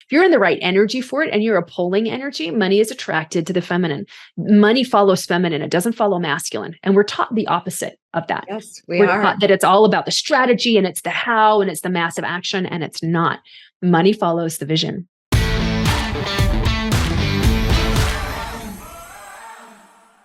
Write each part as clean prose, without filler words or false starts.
If you're in the right energy for it and you're a pulling energy, money is attracted to the feminine. Money follows feminine. It doesn't follow masculine. And we're taught the opposite of that. Yes, we We're are. taught that it's all about the strategy and it's the how and it's the massive action, and it's not. Money follows the vision.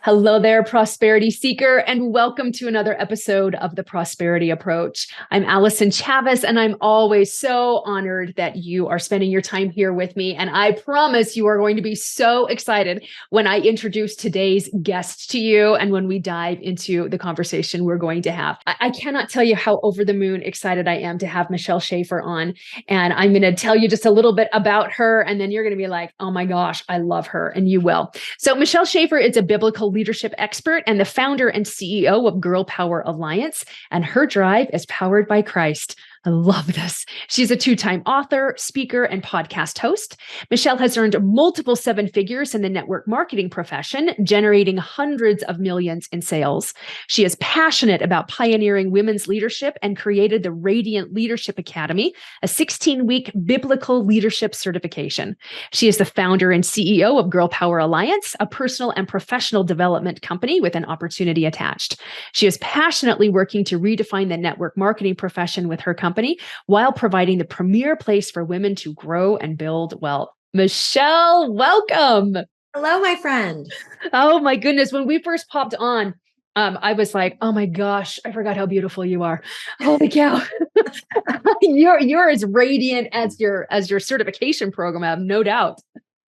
Hello there, prosperity seeker, and welcome to another episode of the Prosperity Approach. I'm Allyson Chavez, and I'm always so honored that you are spending your time here with me. And I promise you are going to be so excited when I introduce today's guest to you and when we dive into the conversation we're going to have. I cannot tell you how over the moon excited I am to have Michelle Schaffer on. And I'm going to tell you just a little bit about her, and then you're going to be like, oh my gosh, I love her, and you will. So Michelle Schaffer is a biblical leadership expert and the founder and CEO of Girl Power Alliance, and her drive is powered by Christ. I love this. She's a two-time author, speaker, and podcast host. Michelle has earned multiple seven figures in the network marketing profession, generating hundreds of millions in sales. She is passionate about pioneering women's leadership and created the Radiant Leadership Academy, a 16-week biblical leadership certification. She is the founder and CEO of Girl Power Alliance, a personal and professional development company with an opportunity attached. She is passionately working to redefine the network marketing profession with her company, while providing the premier place for women to grow and build wealth. Michelle, welcome. Hello, my friend. Oh my goodness. When we first popped on, I was like, oh my gosh, I forgot how beautiful you are. Holy cow. You're as radiant as your certification program, I have no doubt.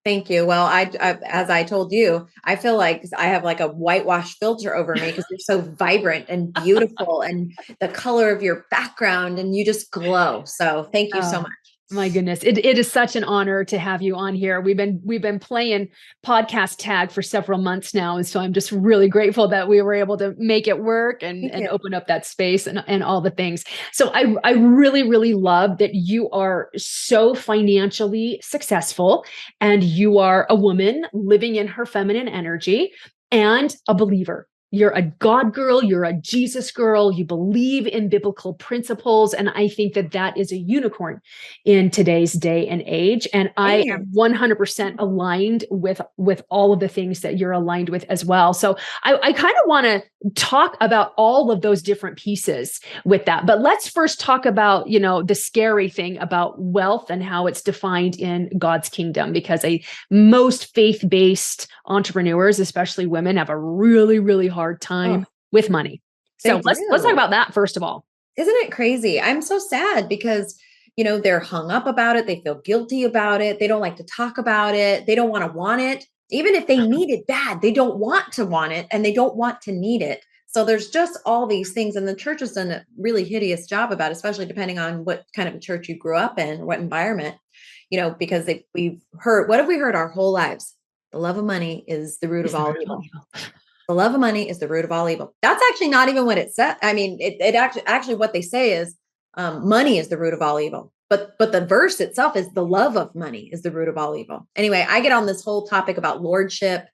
Thank you. Well, I as I told you, I feel like I have like a whitewash filter over me because you're so vibrant and beautiful and the color of your background, and you just glow. So thank you so much. My goodness. It is such an honor to have you on here. We've been playing podcast tag for several months now. And so I'm just really grateful that we were able to make it work and open up that space and all the things. So I really, really love that you are so financially successful and you are a woman living in her feminine energy and a believer. You're a God girl, you're a Jesus girl, you believe in biblical principles. And I think that that is a unicorn in today's day and age. And I am 100% aligned with all of the things that you're aligned with as well. So I kind of want to talk about all of those different pieces with that. But let's first talk about, the scary thing about wealth and how it's defined in God's kingdom, because most faith-based entrepreneurs, especially women, have a really, really hard time with money. So let's talk about that first of all. Isn't it crazy? I'm so sad because, they're hung up about it. They feel guilty about it. They don't like to talk about it. They don't want it. Even if they need it bad, they don't want to want it and they don't want to need it. So there's just all these things. And the church has done a really hideous job about it, especially depending on what kind of a church you grew up in, what environment, because we've heard, what have we heard our whole lives? The love of money is the root of all evil. The love of money is the root of all evil. That's actually not even what it said. I mean, it actually what they say is money is the root of all evil. But the verse itself is the love of money is the root of all evil. Anyway, I get on this whole topic about lordship.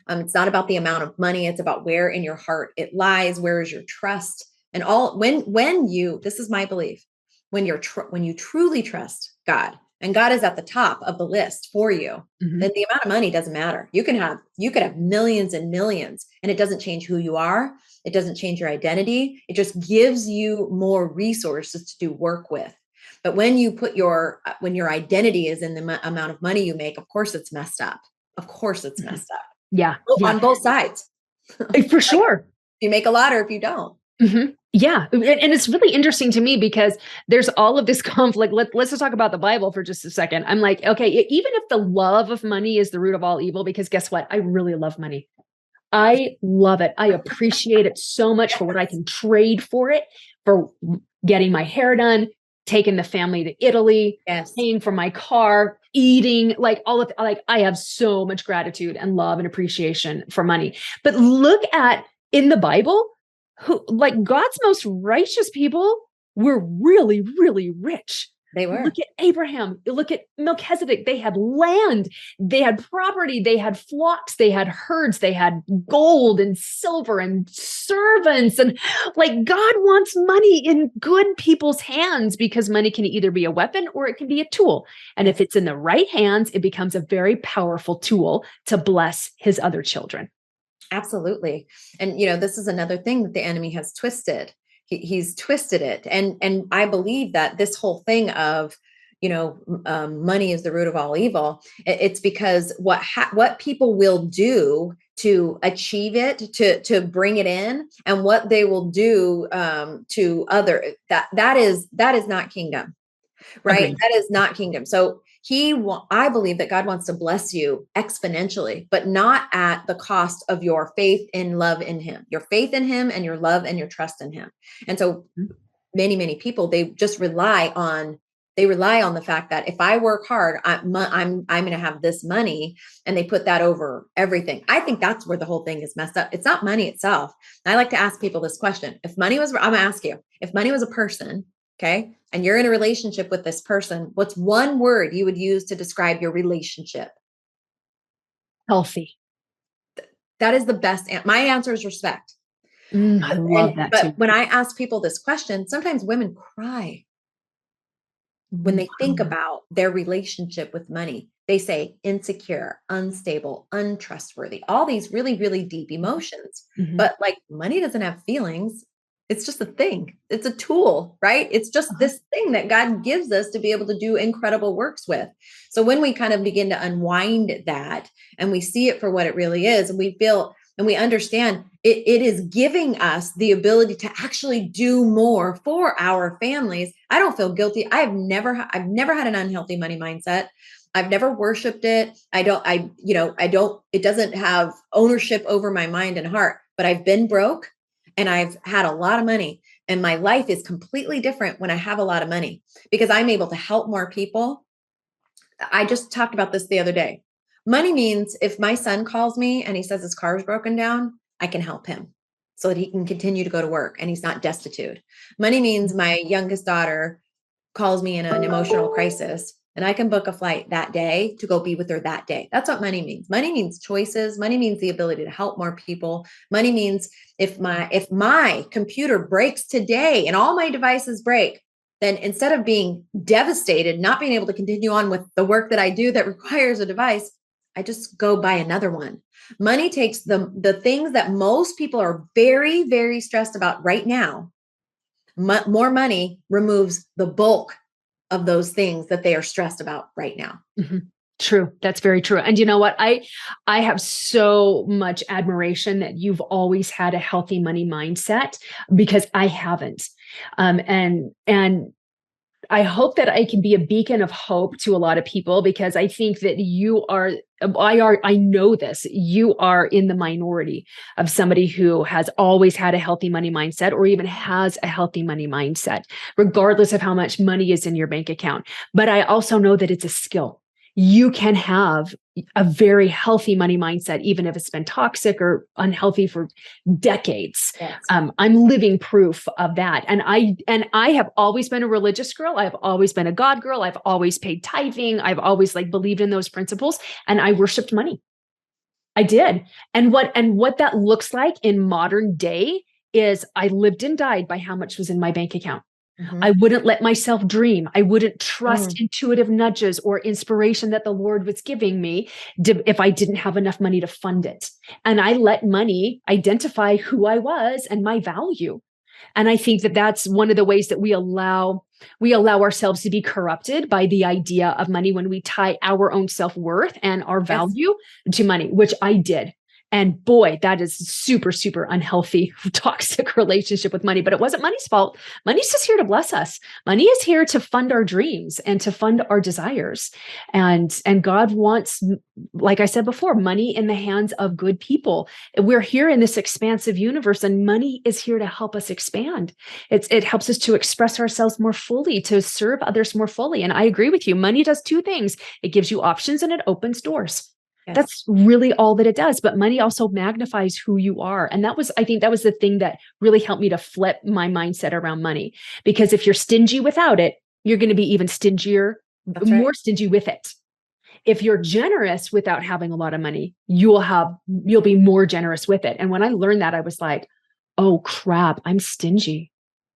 It's not about the amount of money. It's about where in your heart it lies. Where is your trust? And this is my belief, when you truly trust God, and God is at the top of the list for you, then the amount of money doesn't matter. You could have millions and millions, and it doesn't change who you are. It doesn't change your identity. It just gives you more resources to do work with. But when you put when your identity is in the amount of money you make, of course it's messed up. Of course it's messed up. Yeah. On both sides. For sure. You make a lot or if you don't. Yeah. And it's really interesting to me because there's all of this conflict. Let's just talk about the Bible for just a second. I'm like, okay, even if the love of money is the root of all evil, because guess what? I really love money. I love it. I appreciate it so much for what I can trade for it, for getting my hair done, taking the family to Italy, paying for my car, eating, I have so much gratitude and love and appreciation for money. But look at in the Bible, God's most righteous people were really, really rich. They were. Look at Abraham. Look at Melchizedek. They had land, they had property, they had flocks, they had herds, they had gold and silver and servants. And like God wants money in good people's hands because money can either be a weapon or it can be a tool. And if it's in the right hands, it becomes a very powerful tool to bless his other children. Absolutely. And, this is another thing that the enemy has twisted. He's twisted it. And I believe that this whole thing of, money is the root of all evil. It's because what people will do to achieve it, to bring it in, and what they will do to that is not kingdom, right? Agreed. That is not kingdom. So I believe that God wants to bless you exponentially, but not at the cost of your faith and love in him, your faith in him and your love and your trust in him. And so many, many people, they just rely on the fact that if I work hard, I'm going to have this money, and they put that over everything. I think that's where the whole thing is messed up. It's not money itself. I like to ask people this question. I'm going to ask you, if money was a person, okay, and you're in a relationship with this person, what's one word you would use to describe your relationship? Healthy. That is the best. My answer is respect. I love that too. But when I ask people this question, sometimes women cry when they think about their relationship with money. They say insecure, unstable, untrustworthy, all these really, really deep emotions. But like, money doesn't have feelings. It's just a thing. It's a tool, right? It's just this thing that God gives us to be able to do incredible works with. So when we kind of begin to unwind that and we see it for what it really is, and we feel and we understand it is giving us the ability to actually do more for our families. I don't feel guilty. I've never had an unhealthy money mindset. I've never worshiped it. It doesn't have ownership over my mind and heart, but I've been broke and I've had a lot of money, and my life is completely different when I have a lot of money because I'm able to help more people. I just talked about this the other day. Money means if my son calls me and he says his car is broken down, I can help him so that he can continue to go to work and he's not destitute. Money means my youngest daughter calls me in an emotional crisis and I can book a flight that day to go be with her that day. That's what money means. Money means choices. Money means the ability to help more people. Money means if my computer breaks today and all my devices break, then instead of being devastated, not being able to continue on with the work that I do that requires a device, I just go buy another one. Money takes the things that most people are very, very stressed about right now. More money removes the bulk of those things that they are stressed about right now. True. That's very true. And you know what? I have so much admiration that you've always had a healthy money mindset because I haven't. And I hope that I can be a beacon of hope to a lot of people because I think that I know this, you are in the minority of somebody who has always had a healthy money mindset or even has a healthy money mindset, regardless of how much money is in your bank account. But I also know that it's a skill. You can have a very healthy money mindset, even if it's been toxic or unhealthy for decades. Yes. I'm living proof of that. And I have always been a religious girl. I've always been a God girl. I've always paid tithing. I've always believed in those principles, and I worshiped money. I did. And what that looks like in modern day is I lived and died by how much was in my bank account. I wouldn't let myself dream. I wouldn't trust intuitive nudges or inspiration that the Lord was giving me if I didn't have enough money to fund it. And I let money identify who I was and my value. And I think that that's one of the ways that we allow ourselves to be corrupted by the idea of money when we tie our own self-worth and our value to money, which I did. And boy, that is super, super unhealthy, toxic relationship with money. But it wasn't money's fault. Money's just here to bless us. Money is here to fund our dreams and to fund our desires. And God wants, like I said before, money in the hands of good people. We're here in this expansive universe, and money is here to help us expand. It helps us to express ourselves more fully, to serve others more fully. And I agree with you. Money does two things. It gives you options and it opens doors. Yes. That's really all that it does. But money also magnifies who you are. And I think that was the thing that really helped me to flip my mindset around money. Because if you're stingy without it, you're going to be even stingier, That's more right. stingy with it. If you're generous without having a lot of money, you'll be more generous with it. And when I learned that, I was like, oh crap, I'm stingy.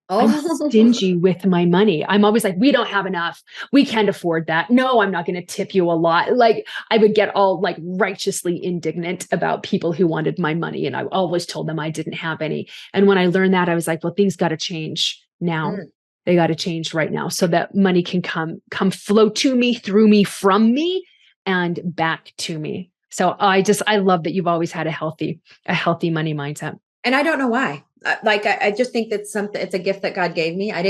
I'm Oh, stingy with my money. I'm always like, we don't have enough. We can't afford that. No, I'm not going to tip you a lot. Like I would get all like righteously indignant about people who wanted my money. And I always told them I didn't have any. And when I learned that, I was like, well, things got to change now. mm. They got to change right now so that money can come flow to me, through me, from me, and back to me. So I love that you've always had a healthy money mindset. And I don't know why. I just think that's something, it's a gift that God gave me. I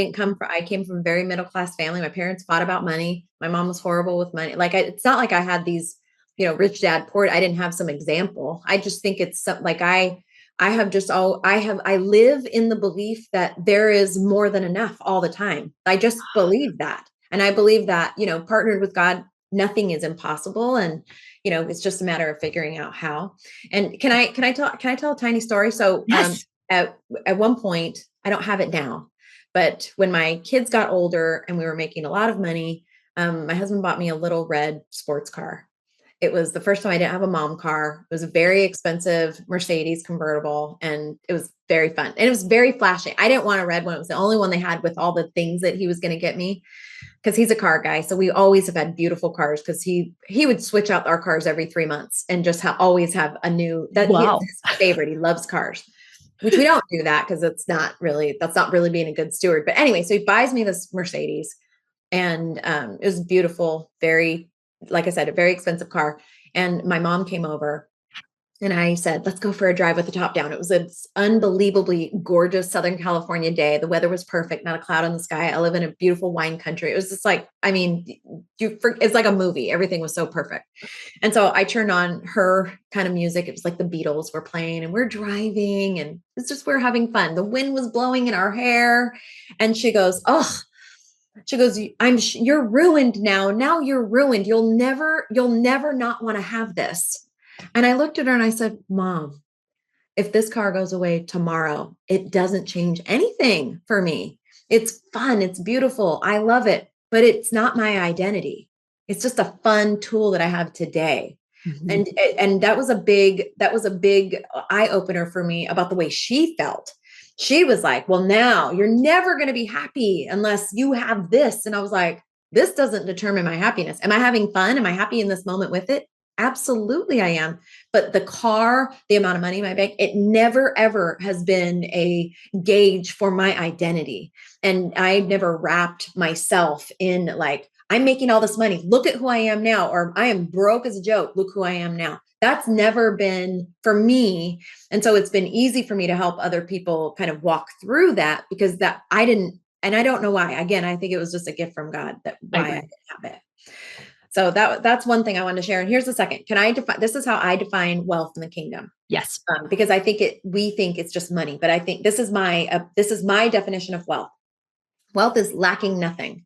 came from a very middle class family. My parents fought about money. My mom was horrible with money. It's not like I had these, rich dad, poor. I didn't have some example. I just think it's something like I live in the belief that there is more than enough all the time. I just believe that. And I believe that, partnered with God, nothing is impossible. And, it's just a matter of figuring out how. And can I tell a tiny story? So, Yes. at one point, I don't have it now, but when my kids got older and we were making a lot of money, my husband bought me a little red sports car. It was the first time I didn't have a mom car. It was a very expensive Mercedes convertible, and it was very fun. And it was very flashy. I didn't want a red one. It was the only one they had with all the things that he was going to get me, because he's a car guy. So we always have had beautiful cars, because he would switch out our cars every 3 months and just always have a new, it's Wow. his favorite. He loves cars, which we don't do that because that's not really being a good steward. But anyway, so he buys me this Mercedes, and it was beautiful, very, like I said, a very expensive car. And my mom came over, and I said, let's go for a drive with the top down. It was an unbelievably gorgeous Southern California day. The weather was perfect, not a cloud in the sky. I live in a beautiful wine country. It was just like, I mean, it's like a movie. Everything was so perfect. And so I turned on her kind of music. It was like the Beatles were playing, and we're driving, and we're having fun. The wind was blowing in our hair. And she goes, oh, you're ruined now. Now you're ruined. You'll never not want to have this. And I looked at her and I said, Mom, if this car goes away tomorrow, it doesn't change anything for me. It's fun. It's beautiful. I love it, but it's not my identity. It's just a fun tool that I have today. Mhm. And that was a big eye opener for me about the way she felt. She was like, well, now you're never going to be happy unless you have this. And I was like, this doesn't determine my happiness. Am I having fun? Am I happy in this moment with it? Absolutely, I am. But the car, the amount of money in my bank, it never, ever has been a gauge for my identity. And I never wrapped myself in like, I'm making all this money. Look at who I am now. Or I am broke as a joke. Look who I am now. That's never been for me. And so it's been easy for me to help other people kind of walk through that, because that I didn't, and I don't know why. Again, I think it was just a gift from God that I why I agree. didn't have it. So that's one thing I wanted to share. And here's the second. Can I define, this is how I define wealth in the kingdom. Yes. Because we think it's just money, but I think this is my definition of wealth. Wealth is lacking nothing.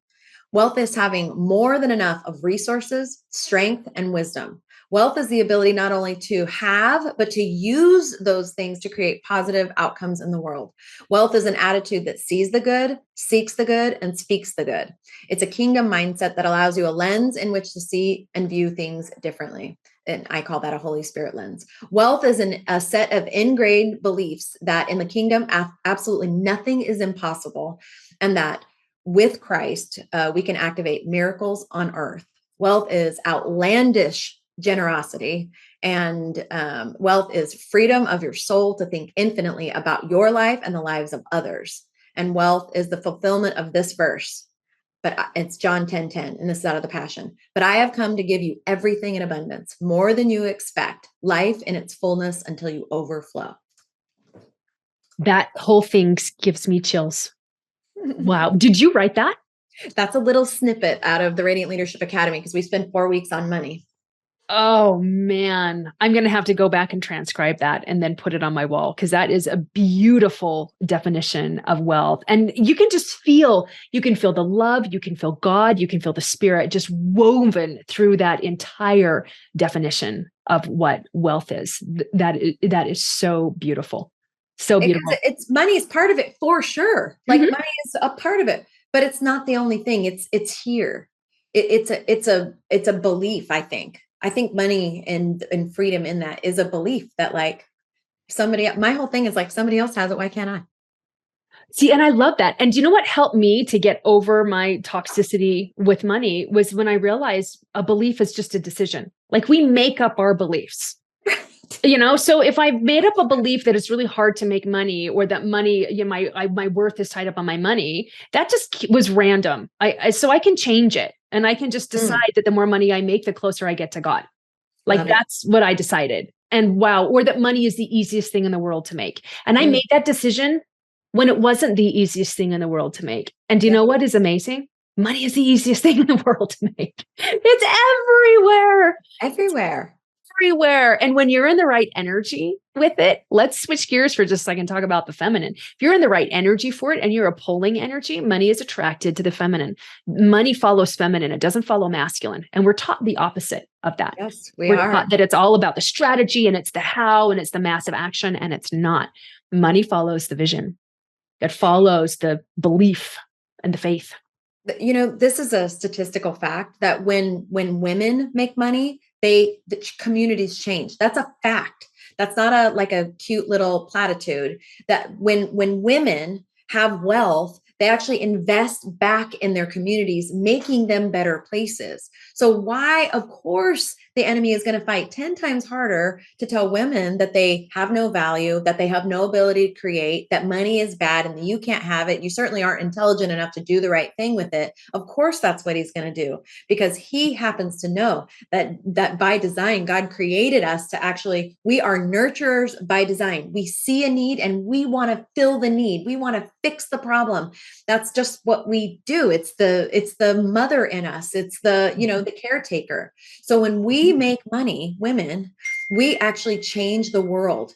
Wealth is having more than enough of resources, strength, and wisdom. Wealth is the ability not only to have, but to use those things to create positive outcomes in the world. Wealth is an attitude that sees the good, seeks the good, and speaks the good. It's a kingdom mindset that allows you a lens in which to see and view things differently. And I call that a Holy Spirit lens. Wealth is a set of ingrained beliefs that in the kingdom, absolutely nothing is impossible, and that with Christ, we can activate miracles on earth. Wealth is outlandish generosity, and wealth is freedom of your soul to think infinitely about your life and the lives of others. And wealth is the fulfillment of this verse, but it's John 10:10, and this is out of the Passion. But I have come to give you everything in abundance, more than you expect, life in its fullness until you overflow. That whole thing gives me chills. Wow. Did you write that? That's a little snippet out of the Radiant Leadership Academy, because we spent 4 weeks on money. Oh man, I'm going to have to go back and transcribe that and then put it on my wall, because that is a beautiful definition of wealth. And you can feel the love, you can feel God, you can feel the spirit just woven through that entire definition of what wealth is. That is so beautiful. So beautiful. It's money is part of it for sure. Like money is a part of it. But it's not the only thing. It's here. It's a belief, I think. I think money and freedom in that is a belief that like my whole thing is like somebody else has it, why can't I? See, and I love that. And do you know what helped me to get over my toxicity with money was when I realized a belief is just a decision. Like we make up our beliefs. So if I've made up a belief that it's really hard to make money, or that money, my worth is tied up on my money, that just was random. So I can change it, and I can just decide that the more money I make, the closer I get to God. Like that's what I decided. And wow, or that money is the easiest thing in the world to make. And I made that decision when it wasn't the easiest thing in the world to make. And do you know what is amazing? Money is the easiest thing in the world to make. It's everywhere. Everywhere. And when you're in the right energy with it, let's switch gears for just a second, talk about the feminine. If you're in the right energy for it and you're a pulling energy, money is attracted to the feminine. Money follows feminine. It doesn't follow masculine. And we're taught the opposite of that. Yes, we're taught that it's all about the strategy and it's the how and it's the massive action, and it's not. Money follows the vision. It follows the belief and the faith. This is a statistical fact that when women make money, the communities change. That's a fact. That's not a cute little platitude. That when women have wealth, they actually invest back in their communities, making them better places. So why, of course, the enemy is going to fight 10 times harder to tell women that they have no value, that they have no ability to create, that money is bad and that you can't have it. You certainly aren't intelligent enough to do the right thing with it. Of course, that's what he's going to do, because he happens to know that by design, God created us to actually, we are nurturers by design. We see a need and we want to fill the need. We want to fix the problem. That's just what we do. It's the mother in us. It's the caretaker. So when we make money, women, we actually change the world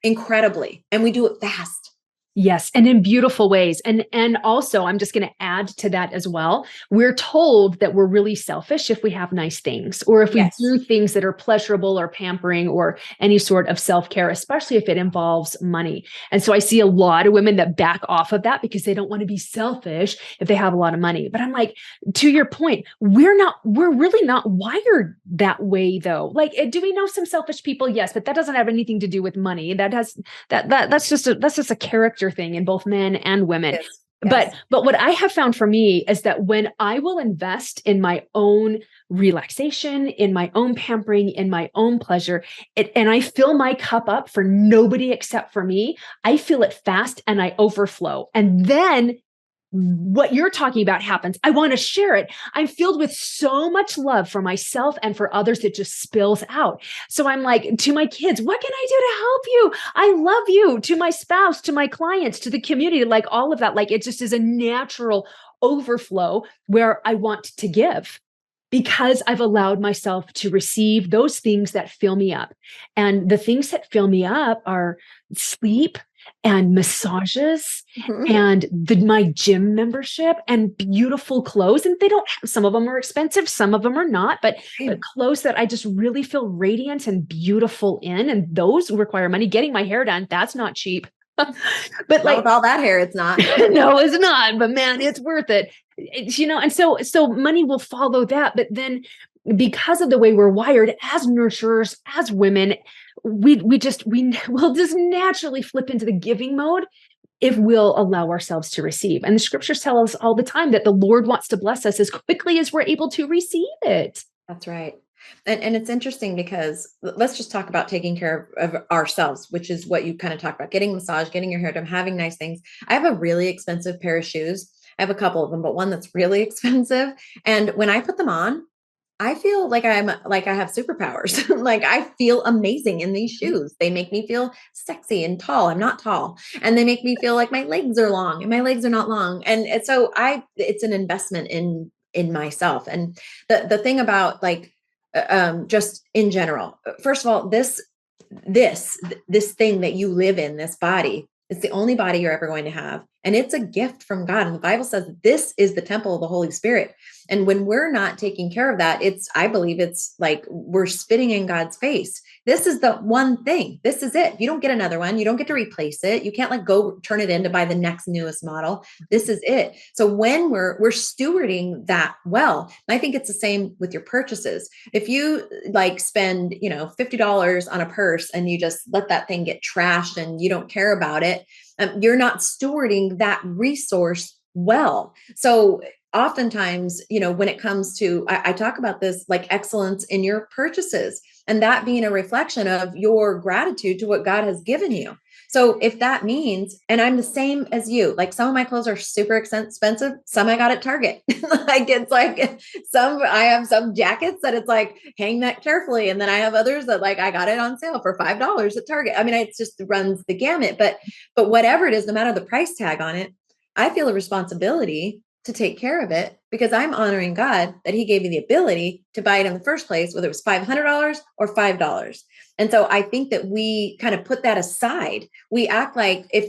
incredibly, and we do it fast. Yes, and in beautiful ways. And also, I'm just going to add to that as well. We're told that we're really selfish if we have nice things, or if we do things that are pleasurable or pampering or any sort of self-care, especially if it involves money. And so I see a lot of women that back off of that because they don't want to be selfish if they have a lot of money. But I'm like, to your point, we're really not wired that way though. Like, do we know some selfish people? Yes, but that doesn't have anything to do with money. That's just a character thing in both men and women. Yes. But what I have found for me is that when I will invest in my own relaxation, in my own pampering, in my own pleasure, and I fill my cup up for nobody except for me, I feel it fast and I overflow. And then what you're talking about happens. I want to share it. I'm filled with so much love for myself and for others that just spills out. So I'm like, to my kids, what can I do to help you? I love you. To my spouse, to my clients, to the community, like all of that. Like it just is a natural overflow where I want to give, because I've allowed myself to receive those things that fill me up. And the things that fill me up are sleep and massages and my gym membership and beautiful clothes. And they don't have, some of them are expensive, some of them are not, but clothes that I just really feel radiant and beautiful in. And those require money. Getting my hair done, that's not cheap. But like with all that hair, it's not. No, it's not, but man, it's worth it. And so money will follow that. But then because of the way we're wired as nurturers, as women, we'll just naturally flip into the giving mode if we'll allow ourselves to receive. And the scriptures tell us all the time that the Lord wants to bless us as quickly as we're able to receive it. That's right. And it's interesting because let's just talk about taking care of ourselves, which is what you kind of talk about, getting a massage, getting your hair done, having nice things. I have a really expensive pair of shoes. I have a couple of them, but one that's really expensive. And when I put them on, I feel like I have superpowers. Like I feel amazing in these shoes. They make me feel sexy and tall. I'm not tall. And they make me feel like my legs are long and my legs are not long. And so it's an investment in myself. And the thing about just in general, first of all, this thing that you live in, this body, it's the only body you're ever going to have. And it's a gift from God. And the Bible says this is the temple of the Holy Spirit. And when we're not taking care of that, I believe it's like we're spitting in God's face. This is the one thing. This is it. You don't get another one. You don't get to replace it. You can't like go turn it in to buy the next newest model. This is it. So when we're stewarding that well, I think it's the same with your purchases. If you like spend, $50 on a purse and you just let that thing get trashed and you don't care about it, you're not stewarding that resource well. So oftentimes, when it comes to, I talk about this like excellence in your purchases, and that being a reflection of your gratitude to what God has given you. So if that means, and I'm the same as you, like some of my clothes are super expensive. Some I got at Target. Like it's like I have some jackets that it's like, hang that carefully. And then I have others that like, I got it on sale for $5 at Target. I mean, it just runs the gamut, but whatever it is, no matter the price tag on it, I feel a responsibility to take care of it because I'm honoring God that he gave me the ability to buy it in the first place, whether it was $500 or $5. And so I think that we kind of put that aside. We act like I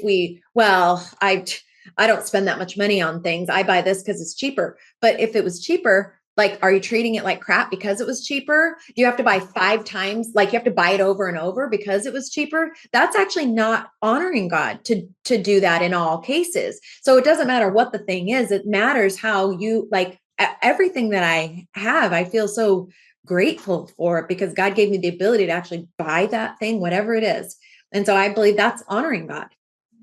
don't spend that much money on things. I buy this because it's cheaper. But if it was cheaper, like, are you treating it like crap because it was cheaper? Do you have to buy 5 times? Like you have to buy it over and over because it was cheaper? That's actually not honoring God to do that in all cases. So it doesn't matter what the thing is. It matters how you like everything that I have. I feel so grateful for it because God gave me the ability to actually buy that thing, whatever it is. And so I believe that's honoring God.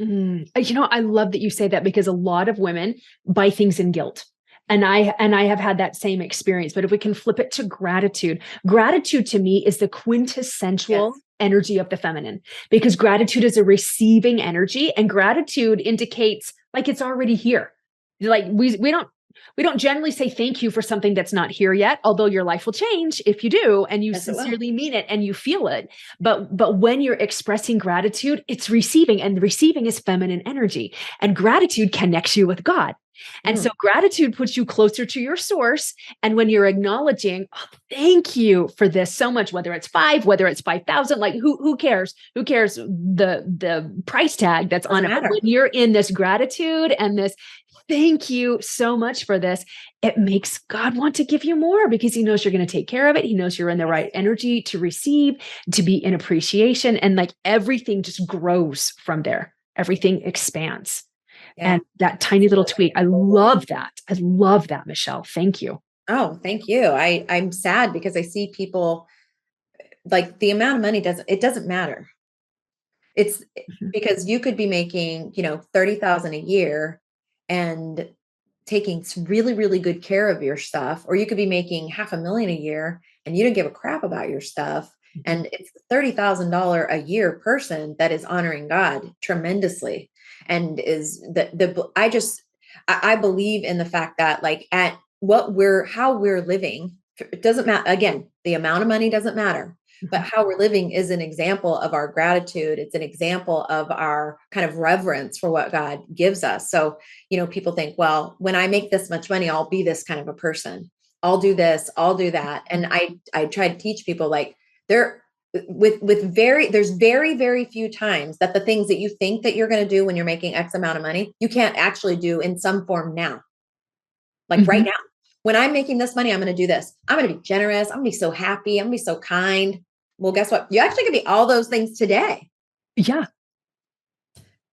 I love that you say that because a lot of women buy things in guilt. And I have had that same experience, but if we can flip it to gratitude to me is the quintessential energy of the feminine, because gratitude is a receiving energy and gratitude indicates like it's already here. Like we don't generally say thank you for something that's not here yet, although your life will change if you do and you sincerely mean it and you feel it. But when you're expressing gratitude, it's receiving, and receiving is feminine energy, and gratitude connects you with God. And so gratitude puts you closer to your source. And when you're acknowledging, oh, thank you for this so much, whether it's 5, whether it's 5,000, like who cares? Who cares the price tag that's on it? But when you're in this gratitude and this, thank you so much for this, it makes God want to give you more because he knows you're going to take care of it. He knows you're in the right energy to receive, to be in appreciation. And like everything just grows from there. Everything expands. Yeah. And that tiny little tweak, I love that. I love that, Michelle. Thank you. Oh, thank you. I'm sad because I see people like the amount of money doesn't matter. It's because you could be making, 30,000 a year and taking really, really good care of your stuff, or you could be making $500,000 a year and you don't give a crap about your stuff. And it's the $30,000 a year person that is honoring God tremendously. And is I believe in the fact that like at how we're living, it doesn't matter. Again, the amount of money doesn't matter, but how we're living is an example of our gratitude. It's an example of our kind of reverence for what God gives us. So, people think, well, when I make this much money, I'll be this kind of a person. I'll do this, I'll do that. And I try to teach people like there's very, very few times that the things that you think that you're going to do when you're making X amount of money, you can't actually do in some form now. Like right now, when I'm making this money, I'm going to do this. I'm going to be generous. I'm going to be so happy. I'm going to be so kind. Well, guess what? You actually can be all those things today. Yeah.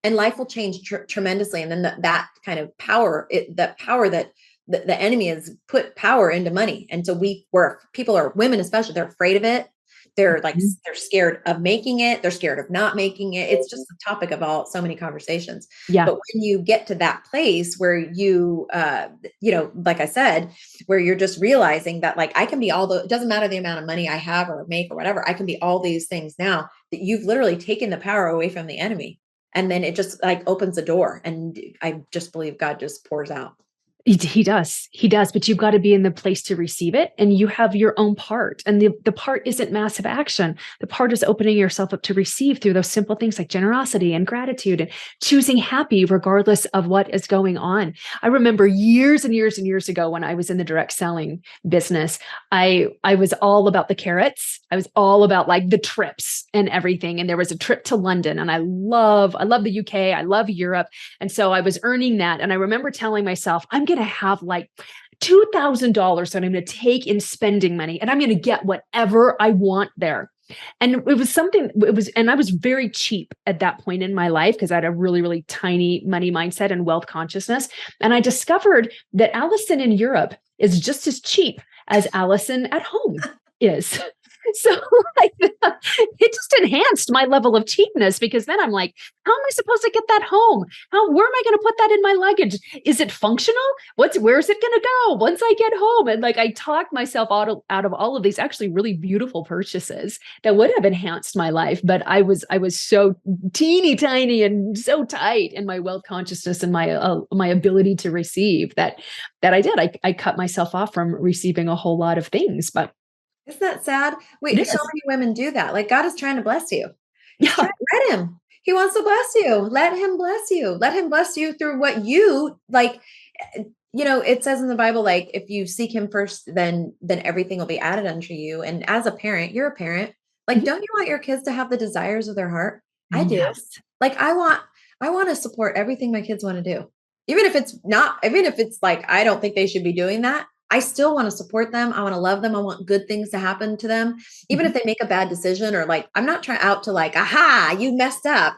And life will change tremendously. And then that kind of power, that power that the enemy has put power into money. And so women especially, they're afraid of it. They're like, they're scared of making it. They're scared of not making it. It's just the topic of so many conversations. Yeah. But when you get to that place where you, like I said, where you're just realizing that like, I can be it doesn't matter the amount of money I have or make or whatever, I can be all these things now, that you've literally taken the power away from the enemy. And then it just like opens the door. And I just believe God just pours out. He does, but you've got to be in the place to receive it. And you have your own part. And the part isn't massive action. The part is opening yourself up to receive through those simple things like generosity and gratitude and choosing happy regardless of what is going on. I remember years and years and years ago when I was in the direct selling business, I was all about the carrots. I was all about like the trips and everything. And there was a trip to London, and I love the UK. I love Europe. And so I was earning that. And I remember telling myself, I'm going to have like $2,000 that I'm going to take in spending money, and I'm going to get whatever I want there. And it was something, and I was very cheap at that point in my life because I had a really, really tiny money mindset and wealth consciousness. And I discovered that Allyson in Europe is just as cheap as Allyson at home is. So like, it just enhanced my level of cheapness, because then I'm like, how am I supposed to get that home? Where am I going to put that in my luggage? Is it functional? Where's it going to go once I get home? And like, I talked myself out of all of these actually really beautiful purchases that would have enhanced my life. But I was so teeny tiny and so tight in my wealth consciousness and my ability to receive that I cut myself off from receiving a whole lot of things. But isn't that sad? Wait, so many women do that. Like, God is trying to bless you. Yeah. Let him. He wants to bless you. Let him bless you. Let him bless you through what you like. It says in the Bible, like, if you seek him first, then everything will be added unto you. And as a parent, you're a parent. Like, don't you want your kids to have the desires of their heart? I do. Yes. Like, I want to support everything my kids want to do. Even if it's like, I don't think they should be doing that. I still want to support them. I want to love them. I want good things to happen to them. Even if they make a bad decision, or like, I'm not trying out to like, aha, you messed up.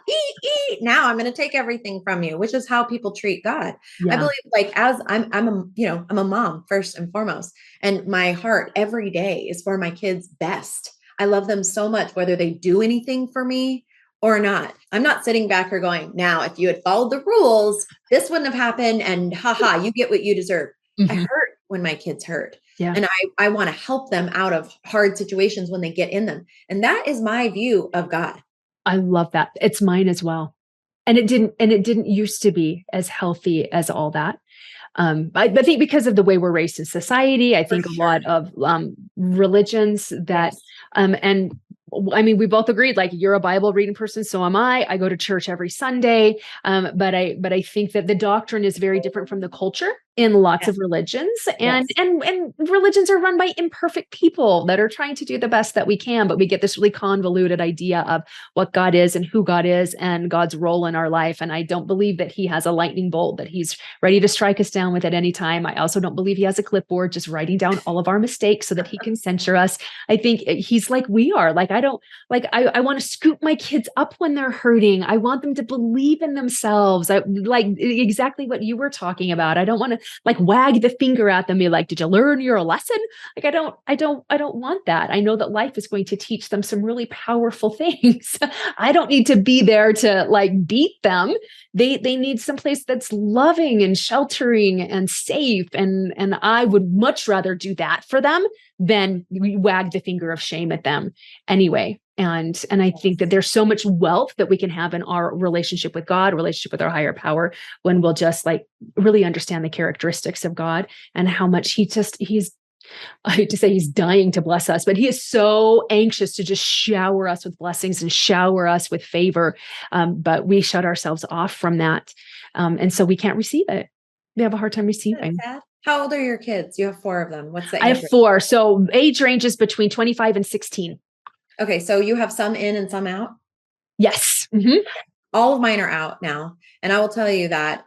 Now I'm going to take everything from you, which is how people treat God. Yeah. I believe, like, as I'm a mom first and foremost, and my heart every day is for my kids' best. I love them so much, whether they do anything for me or not. I'm not sitting back here going, now, if you had followed the rules, this wouldn't have happened. And haha, you get what you deserve. I hurt when my kids hurt. Yeah. And I want to help them out of hard situations when they get in them. And that is my view of God. I love that. It's mine as well. And it didn't used to be as healthy as all that. I think because of the way we're raised in society, I think a lot of religions that, and I mean, we both agreed, like, you're a Bible reading person. So am I. I go to church every Sunday. But I think that the doctrine is very different from the culture in lots of religions, and religions are run by imperfect people that are trying to do the best that we can. But we get this really convoluted idea of what God is and who God is and God's role in our life. And I don't believe that he has a lightning bolt that he's ready to strike us down with at any time. I also don't believe he has a clipboard just writing down all of our mistakes so that he can censure us. I think he's like we are. Like, I want to scoop my kids up when they're hurting. I want them to believe in themselves. I like exactly what you were talking about. I don't want to like wag the finger at them, be like, did you learn your lesson? Like, I don't want that. I know that life is going to teach them some really powerful things. I don't need to be there to like beat them. They need someplace that's loving and sheltering and safe. And I would much rather do that for them than wag the finger of shame at them anyway. And I think that there's so much wealth that we can have in our relationship with God, relationship with our higher power, when we'll just like really understand the characteristics of God and how much I hate to say he's dying to bless us, but he is so anxious to just shower us with blessings and shower us with favor. But we shut ourselves off from that. And so we can't receive it. We have a hard time receiving. How old are your kids? You have 4 of them. What's the I have 4. So age ranges between 25 and 16. Okay. So you have some in and some out? Yes. Mm-hmm. All of mine are out now. And I will tell you that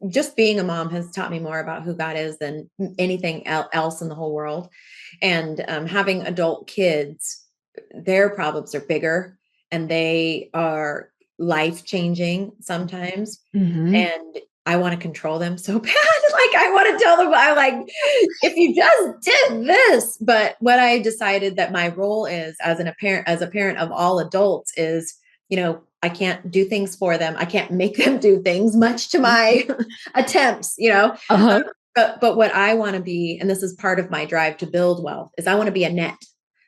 just being a mom has taught me more about who God is than anything else in the whole world. And having adult kids, their problems are bigger and they are life-changing sometimes. And I want to control them so bad. Like, I want to tell them, I'm like, if you just did this. But what I decided that my role is as a parent of all adults is, I can't do things for them. I can't make them do things, much to my attempts, but what I want to be, and this is part of my drive to build wealth, is I want to be a net.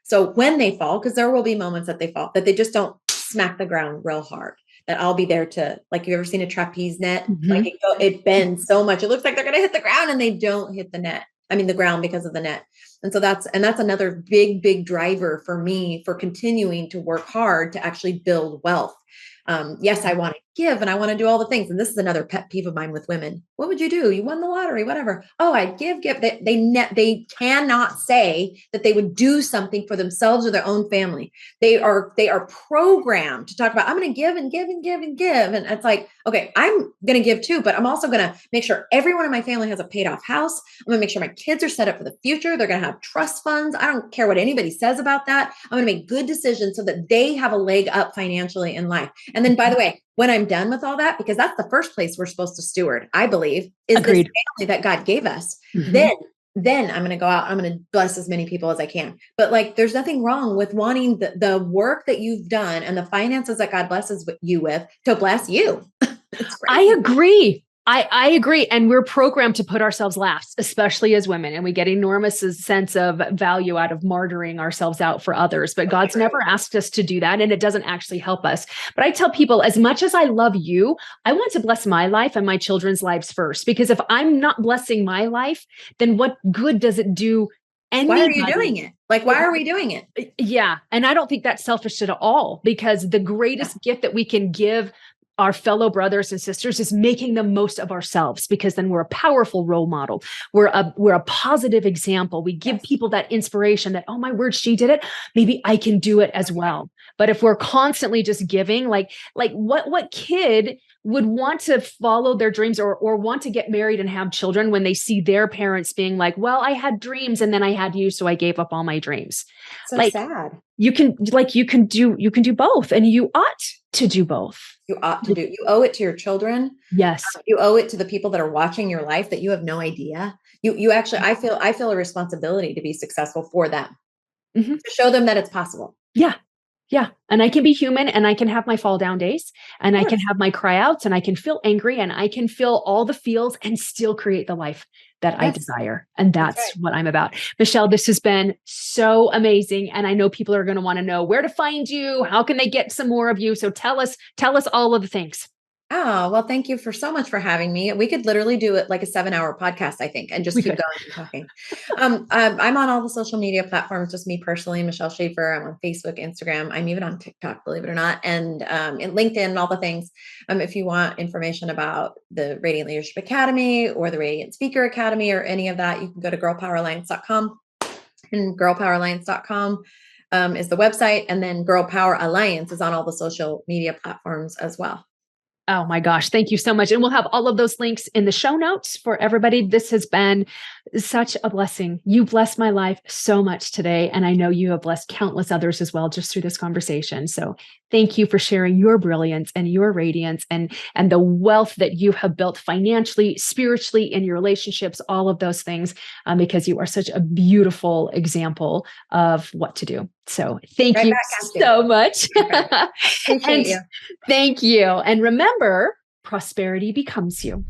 So when they fall, because there will be moments that they fall, that they just don't smack the ground real hard, that I'll be there to, like, you ever seen a trapeze net? Like it bends so much. It looks like they're going to hit the ground and they don't hit the ground because of the net. And so that's another big, big driver for me for continuing to work hard to actually build wealth. Yes, I want to give and I want to do all the things. And this is another pet peeve of mine with women. What would you do? You won the lottery, whatever. Oh, I'd give. They cannot say that they would do something for themselves or their own family. They are programmed to talk about, I'm going to give and give and give and give. And it's like, okay, I'm going to give too, but I'm also going to make sure everyone in my family has a paid off house. I'm going to make sure my kids are set up for the future. They're going to have trust funds. I don't care what anybody says about that. I'm going to make good decisions so that they have a leg up financially in life. And then, by the way, when I'm done with all that, because that's the first place we're supposed to steward, I believe, is Agreed. this family that God gave us. Then I'm going to go out, I'm going to bless as many people as I can. But like, there's nothing wrong with wanting the work that you've done and the finances that God blesses you with to bless you. I agree. I agree. And we're programmed to put ourselves last, especially as women. And we get enormous sense of value out of martyring ourselves out for others. But God's never asked us to do that. And it doesn't actually help us. But I tell people, as much as I love you, I want to bless my life and my children's lives first. Because if I'm not blessing my life, then what good does it do anybody? Why are you doing it? Like, why are we doing it? Yeah. And I don't think that's selfish at all, because the greatest gift that we can give our fellow brothers and sisters is making the most of ourselves, because then we're a powerful role model. We're a positive example. We give people that inspiration that, oh my word, she did it. Maybe I can do it as well. But if we're constantly just giving, like what kid would want to follow their dreams or want to get married and have children when they see their parents being like, well, I had dreams and then I had you, so I gave up all my dreams. So sad. You can do both, and you ought to do both. You ought to do. You owe it to your children. Yes. You owe it to the people that are watching your life that you have no idea. You actually, I feel a responsibility to be successful for them, to show them that it's possible. Yeah. Yeah. And I can be human, and I can have my fall down days, and I can have my cry outs, and I can feel angry, and I can feel all the feels and still create the life that I desire. And that's what I'm about. Michelle, this has been so amazing. And I know people are going to want to know where to find you. How can they get some more of you? So tell us all of the things. Oh, well, thank you so much for having me. We could literally do it like a 7-hour podcast, I think, and just keep going and talking. I'm on all the social media platforms, just me personally, Michelle Schaffer. I'm on Facebook, Instagram. I'm even on TikTok, believe it or not, and in LinkedIn and all the things. If you want information about the Radiant Leadership Academy or the Radiant Speaker Academy or any of that, you can go to girlpoweralliance.com, and girlpoweralliance.com is the website. And then Girl Power Alliance is on all the social media platforms as well. Oh my gosh. Thank you so much. And we'll have all of those links in the show notes for everybody. This has been such a blessing. You blessed my life so much today. And I know you have blessed countless others as well, just through this conversation. So thank you for sharing your brilliance and your radiance and the wealth that you have built financially, spiritually, in your relationships, all of those things, because you are such a beautiful example of what to do. So thank you so much. Appreciate you. Thank you. And remember, prosperity becomes you.